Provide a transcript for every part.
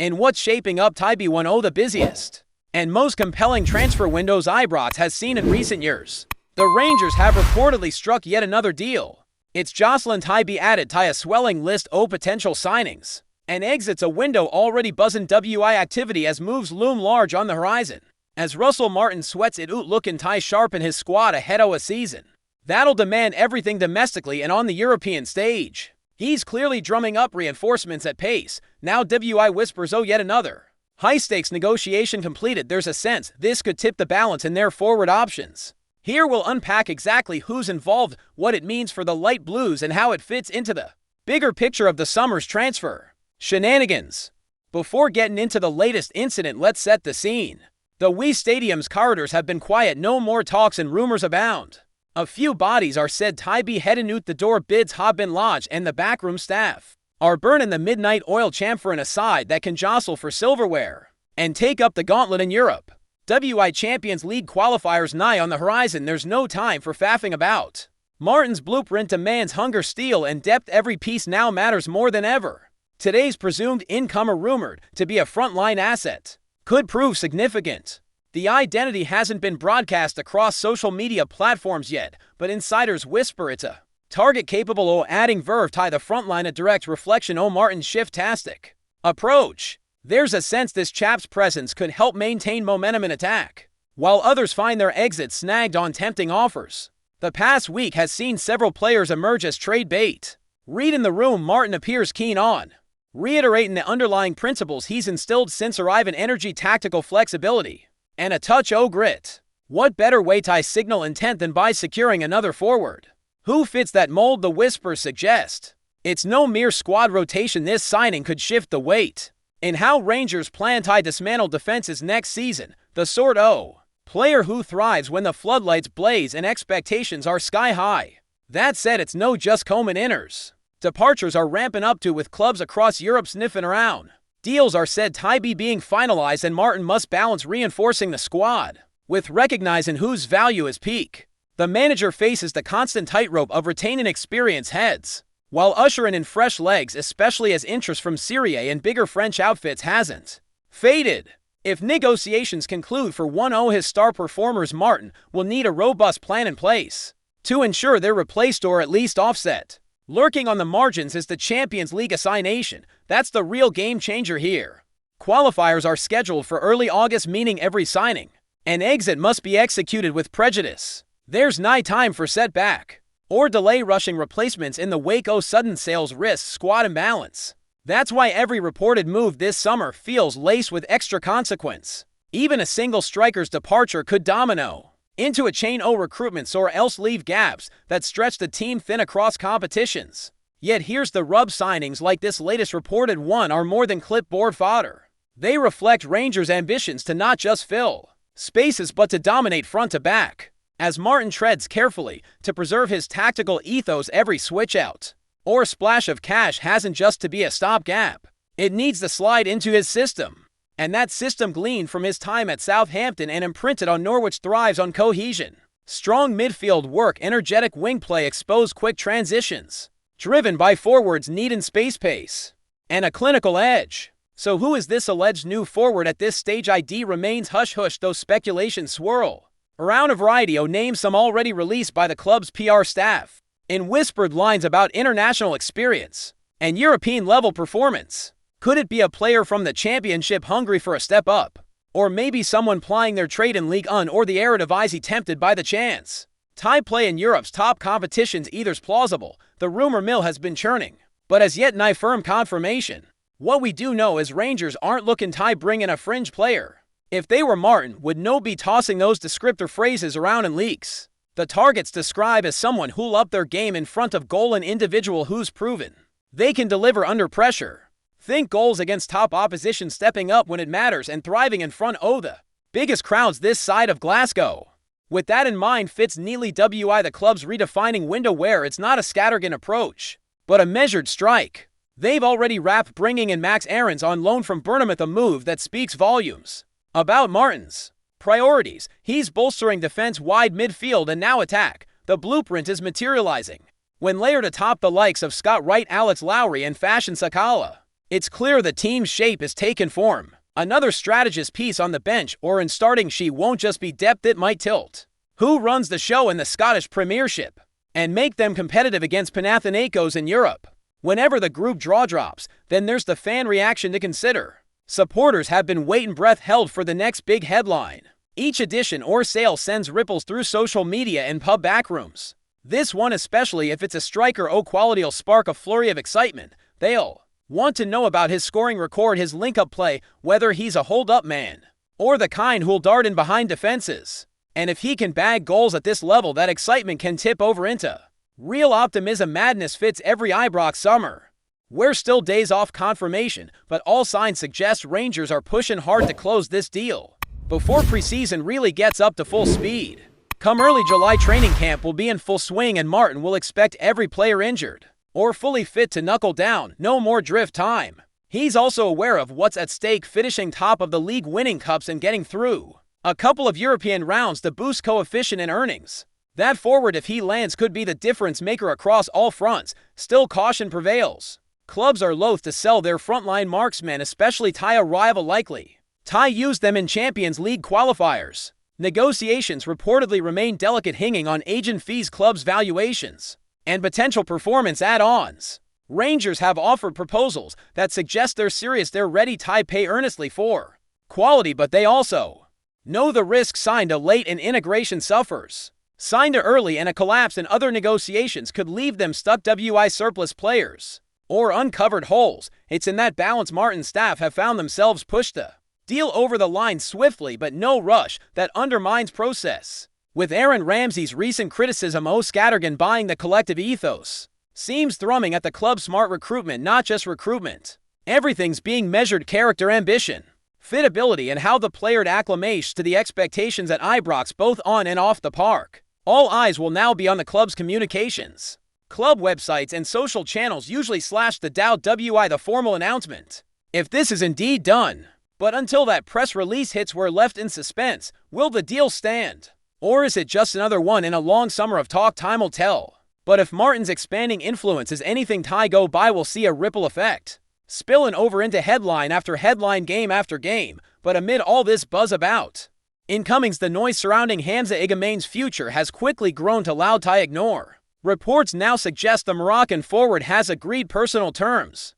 In what's shaping up to be one of the busiest and most compelling transfer windows Ibrox has seen in recent years, the Rangers have reportedly struck yet another deal. It's Jocelyn to be added to a swelling list of potential signings, and exits a window already buzzing WI activity as moves loom large on the horizon. As Russell Martin sweats it out looking to sharpen his squad ahead of a season that'll demand everything domestically and on the European stage. He's clearly drumming up reinforcements at pace. Now WI whispers yet another high-stakes negotiation completed. There's a sense this could tip the balance in their forward options. Here we'll unpack exactly who's involved, what it means for the light blues, and how it fits into the bigger picture of the summer's transfer shenanigans. Before getting into the latest incident, let's set the scene. The Wee Stadium's corridors have been quiet, no more talks and rumors abound. A few bodies are said to be heading out the door. Bids have been lodged and the backroom staff are burning the midnight oil chamfering aside that can jostle for silverware and take up the gauntlet in Europe. WI Champions League qualifiers nigh on the horizon. There's no time for faffing about. Martin's blueprint demands hunger, steel, and depth. Every piece now matters more than ever. Today's presumed incomer, rumored to be a frontline asset, could prove significant. The identity hasn't been broadcast across social media platforms yet, but insiders whisper it's a target capable of adding verve to the frontline, a direct reflection of Martin's shift-tastic approach. There's a sense this chap's presence could help maintain momentum in attack, while others find their exits snagged on tempting offers. The past week has seen several players emerge as trade bait. Reading the room, Martin appears keen on reiterating the underlying principles he's instilled since arriving: energy, tactical flexibility, and a touch o' grit. What better way to signal intent than by securing another forward who fits that mold? The whispers suggest it's no mere squad rotation. This signing could shift the weight in how Rangers plan to dismantle defenses next season. The sort o' player who thrives when the floodlights blaze and expectations are sky high. That said, it's no just coming inners. Departures are ramping up too, with clubs across Europe sniffing around. Deals are said to be being finalized, and Martin must balance reinforcing the squad with recognizing whose value is peak. The manager faces the constant tightrope of retaining experienced heads while ushering in fresh legs, especially as interest from Serie A and bigger French outfits hasn't faded. If negotiations conclude for one of his star performers, Martin will need a robust plan in place to ensure they're replaced or at least offset. Lurking on the margins is the Champions League assignation. That's the real game changer here. Qualifiers are scheduled for early August, meaning every signing and exit must be executed with prejudice. There's no time for setback or delay. Rushing replacements in the wake of sudden sales risks squad imbalance. That's why every reported move this summer feels laced with extra consequence. Even a single striker's departure could domino into a chain of recruitments or else leave gaps that stretch the team thin across competitions. Yet here's the rub: signings like this latest reported one are more than clipboard fodder. They reflect Rangers' ambitions to not just fill spaces but to dominate front to back. As Martin treads carefully to preserve his tactical ethos, every switch out or splash of cash hasn't just to be a stopgap. It needs to slide into his system. And that system, gleaned from his time at Southampton and imprinted on Norwich, thrives on cohesion. Strong midfield work, energetic wing play, exposed quick transitions, driven by forwards needing space pace and a clinical edge. So who is this alleged new forward at this stage? ID remains hush-hush, though speculations swirl around a variety of names, some already released by the club's PR staff in whispered lines about international experience and European-level performance. Could it be a player from the Championship hungry for a step up? Or maybe someone plying their trade in Ligue 1 or the Eredivisie, tempted by the chance to play in Europe's top competitions? Either's plausible. The rumor mill has been churning, but as yet no firm confirmation. What we do know is Rangers aren't looking to bring in a fringe player. If they were Martin, would no be tossing those descriptor phrases around in leaks. The targets describe as someone who'll up their game in front of goal, an individual who's proven they can deliver under pressure. Think goals against top opposition, stepping up when it matters, and thriving in front of the biggest crowds this side of Glasgow. With that in mind, fits neatly WI, the club's redefining window, where it's not a scattergun approach, but a measured strike. They've already wrapped bringing in Max Aarons on loan from Bournemouth, a move that speaks volumes about Martin's priorities. He's bolstering defense, wide midfield, and now attack. The blueprint is materializing when layered atop the likes of Scott Wright, Alex Lowry, and Fashion Sakala. It's clear the team's shape is taking form. Another strategist piece on the bench or in starting sheet won't just be depth, it might tilt who runs the show in the Scottish Premiership and make them competitive against Panathinaikos in Europe. Whenever the group draw drops, then there's the fan reaction to consider. Supporters have been waiting breath held for the next big headline. Each edition or sale sends ripples through social media and pub backrooms. This one especially, if it's a striker quality, will spark a flurry of excitement. They'll want to know about his scoring record, his link-up play, whether he's a hold-up man or the kind who'll dart in behind defenses. And if he can bag goals at this level, that excitement can tip over into real optimism. Madness fits every Ibrox summer. We're still days off confirmation, but all signs suggest Rangers are pushing hard to close this deal before preseason really gets up to full speed. Come early July, training camp will be in full swing and Martin will expect every player injured or fully fit to knuckle down. No more drift time. He's also aware of what's at stake, finishing top of the league, winning cups and getting through a couple of European rounds to boost coefficient and earnings. That forward, if he lands, could be the difference maker across all fronts. Still, caution prevails. Clubs are loath to sell their frontline marksmen, especially tie a rival likely Ty used them in Champions League qualifiers. Negotiations reportedly remain delicate, hinging on agent fees, clubs' valuations, and potential performance add-ons. Rangers have offered proposals that suggest they're serious. They're ready. Ty pay earnestly for quality, but they also know the risk. Signed a late and integration suffers. Signed a early and a collapse in other negotiations could leave them stuck. Surplus players or uncovered holes. It's in that balance Martin's staff have found themselves pushed to deal over the line swiftly, but no rush that undermines process. With Aaron Ramsey's recent criticism, Scattergun buying the collective ethos seems thrumming at the club's smart recruitment, not just recruitment. Everything's being measured: character, ambition, fitability, and how the player acclimates to the expectations at Ibrox, both on and off the park. All eyes will now be on the club's communications. Club websites and social channels usually slash the the formal announcement, if this is indeed done. But until that press release hits, we're left in suspense. Will the deal stand? Or is it just another one in a long summer of talk? Time will tell. But if Martin's expanding influence is anything Ty go by, we'll see a ripple effect spilling over into headline after headline, game after game. But amid all this buzz about incomings, the noise surrounding Hamza Igamane's future has quickly grown to loud. Ty ignore. Reports now suggest the Moroccan forward has agreed personal terms.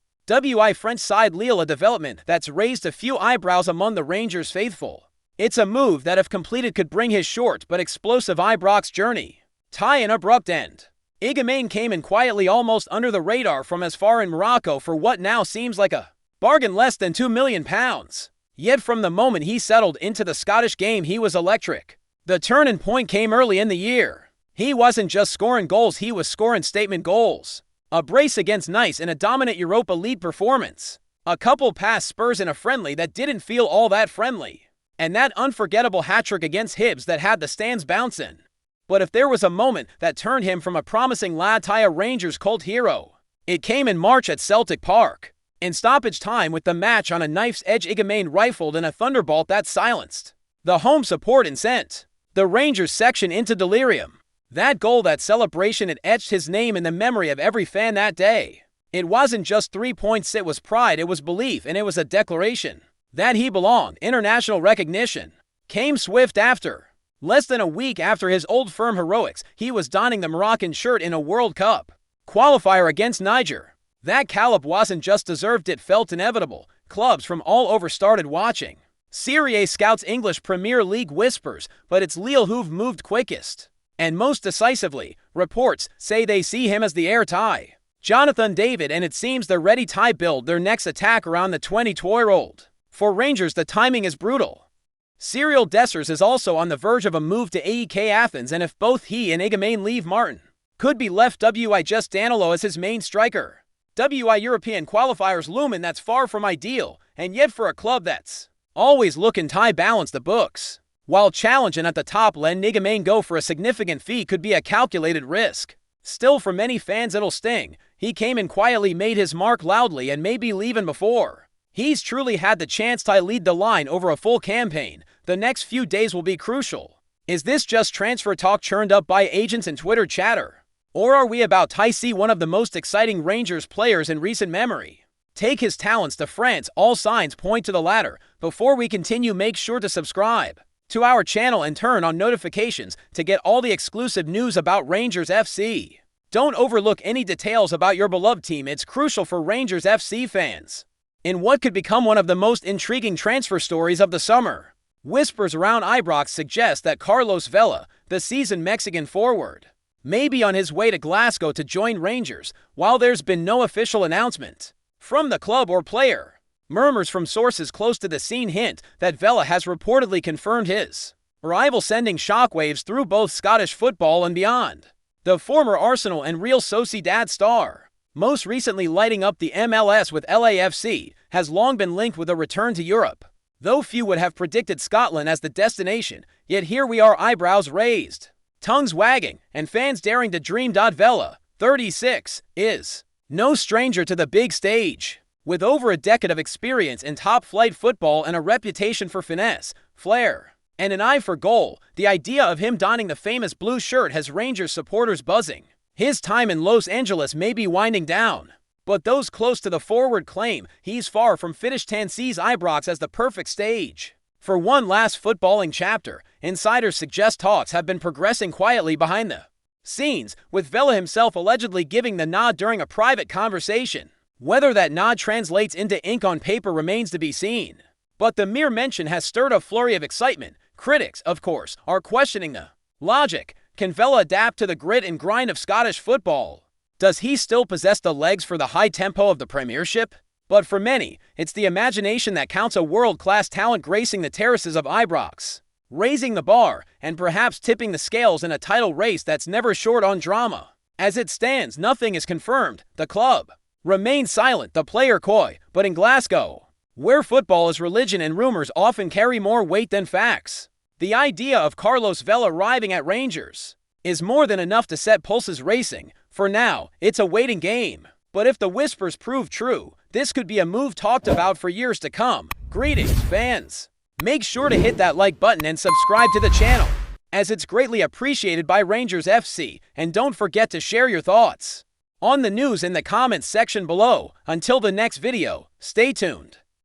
French side Lille, a development that's raised a few eyebrows among the Rangers faithful. It's a move that, if completed, could bring his short but explosive Ibrox journey Ty an abrupt end. Igamane came in quietly, almost under the radar, from as far in Morocco for what now seems like a bargain, less than £2 million. Yet from the moment he settled into the Scottish game, he was electric. The turning point came early in the year. He wasn't just scoring goals, he was scoring statement goals. A brace against Nice in a dominant Europa League performance. A couple past Spurs in a friendly that didn't feel all that friendly. And that unforgettable hat-trick against Hibs that had the stands bouncing. But if there was a moment that turned him from a promising lad to a Rangers cult hero, it came in March at Celtic Park. In stoppage time, with the match on a knife's edge, Igamane rifled in a thunderbolt that silenced the home support and sent the Rangers section into delirium. That goal, that celebration, it etched his name in the memory of every fan that day. It wasn't just 3 points, it was pride, it was belief, and it was a declaration that he belonged. International recognition came swift after. Less than a week after his old firm heroics, he was donning the Moroccan shirt in a World Cup qualifier against Niger. That calibre wasn't just deserved, it felt inevitable. Clubs from all over started watching. Serie A scouts, English Premier League whispers, but it's Lille who've moved quickest and most decisively. Reports say they see him as the heir Ty Jonathan David, and it seems they're ready to build their next attack around the 22-year-old. For Rangers, the timing is brutal. Cyril Dessers is also on the verge of a move to AEK Athens, and if both he and Igamane leave, Martin could be left just Danilo as his main striker. European qualifiers loom, and that's far from ideal, and yet for a club that's always looking to balance the books while challenging at the top, letting Igamane go for a significant fee could be a calculated risk. Still, for many fans it'll sting. He came in quietly, made his mark loudly, and may be leaving before he's truly had the chance to lead the line over a full campaign. The next few days will be crucial. Is this just transfer talk churned up by agents and Twitter chatter? Or are we about to see one of the most exciting Rangers players in recent memory take his talents to France? All signs point to the latter. Before we continue, make sure to subscribe to our channel and turn on notifications to get all the exclusive news about Rangers FC. Don't overlook any details about your beloved team. It's crucial for Rangers FC fans. In what could become one of the most intriguing transfer stories of the summer, whispers around Ibrox suggest that Carlos Vela, the seasoned Mexican forward, may be on his way to Glasgow to join Rangers. While there's been no official announcement from the club or player, murmurs from sources close to the scene hint that Vela has reportedly confirmed his arrival, sending shockwaves through both Scottish football and beyond. The former Arsenal and Real Sociedad star, most recently lighting up the MLS with LAFC, has long been linked with a return to Europe. Though few would have predicted Scotland as the destination, yet here we are, eyebrows raised, tongues wagging, and fans daring to dream. Vela, 36, is no stranger to the big stage. With over a decade of experience in top-flight football and a reputation for finesse, flair, and an eye for goal, the idea of him donning the famous blue shirt has Rangers supporters buzzing. His time in Los Angeles may be winding down, but those close to the forward claim he's far from finished and sees Ibrox as the perfect stage for one last footballing chapter. Insiders suggest talks have been progressing quietly behind the scenes, with Vela himself allegedly giving the nod during a private conversation. Whether that nod translates into ink on paper remains to be seen, but the mere mention has stirred a flurry of excitement. Critics, of course, are questioning the logic. Can Vela adapt to the grit and grind of Scottish football? Does he still possess the legs for the high tempo of the Premiership? But for many, it's the imagination that counts. A world-class talent gracing the terraces of Ibrox, raising the bar and perhaps tipping the scales in a title race that's never short on drama. As it stands, nothing is confirmed. The club remains silent, the player coy, but in Glasgow, where football is religion and rumors often carry more weight than facts, the idea of Carlos Vela arriving at Rangers is more than enough to set pulses racing. For now, it's a waiting game. But if the whispers prove true, this could be a move talked about for years to come. Greetings, fans. Make sure to hit that like button and subscribe to the channel, as it's greatly appreciated by Rangers FC. And don't forget to share your thoughts on the news in the comments section below. Until the next video, stay tuned.